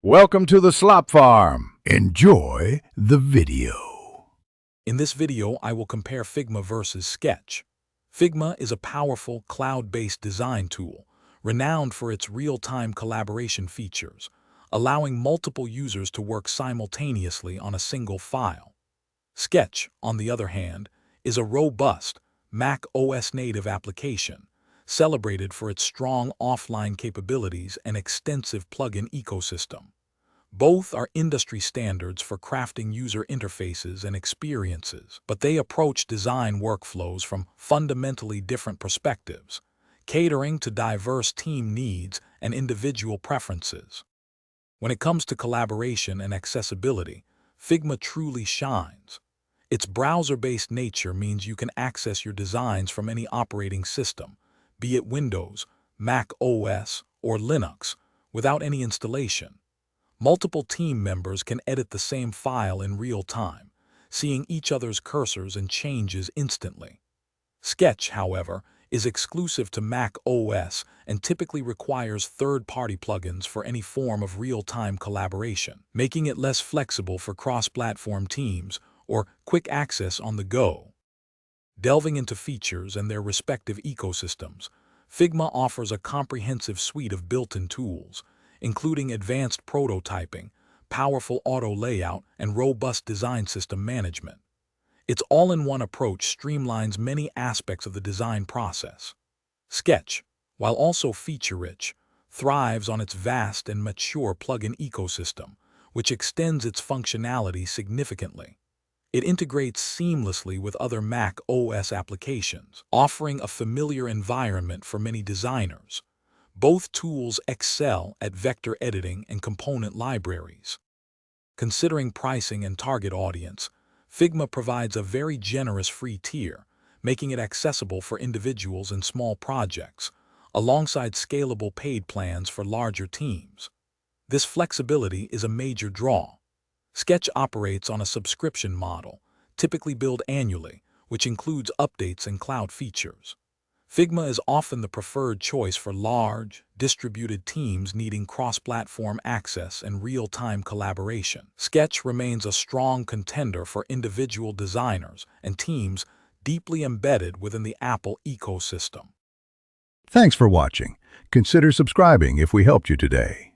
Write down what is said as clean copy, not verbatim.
Welcome to the Slop Farm. Enjoy the video. In this video, I will compare Figma versus Sketch. Figma is a powerful, cloud-based design tool, renowned for its real-time collaboration features, allowing multiple users to work simultaneously on a single file. Sketch, on the other hand, is a robust, Mac OS native application, celebrated for its strong offline capabilities and extensive plugin ecosystem. Both are industry standards for crafting user interfaces and experiences, but they approach design workflows from fundamentally different perspectives, catering to diverse team needs and individual preferences. When it comes to collaboration and accessibility, Figma truly shines. Its browser-based nature means you can access your designs from any operating system, be it Windows, Mac OS, or Linux, without any installation. Multiple team members can edit the same file in real time, seeing each other's cursors and changes instantly. Sketch, however, is exclusive to Mac OS and typically requires third-party plugins for any form of real-time collaboration, making it less flexible for cross-platform teams or quick access on the go. Delving into features and their respective ecosystems, Figma offers a comprehensive suite of built-in tools, including advanced prototyping, powerful auto layout, and robust design system management. Its all-in-one approach streamlines many aspects of the design process. Sketch, while also feature-rich, thrives on its vast and mature plugin ecosystem, which extends its functionality significantly. It integrates seamlessly with other Mac OS applications, offering a familiar environment for many designers. Both tools excel at vector editing and component libraries. Considering pricing and target audience, Figma provides a very generous free tier, making it accessible for individuals and small projects, alongside scalable paid plans for larger teams. This flexibility is a major draw. Sketch operates on a subscription model, typically billed annually, which includes updates and cloud features. Figma is often the preferred choice for large, distributed teams needing cross-platform access and real-time collaboration. Sketch remains a strong contender for individual designers and teams deeply embedded within the Apple ecosystem. Thanks for watching. Consider subscribing if we helped you today.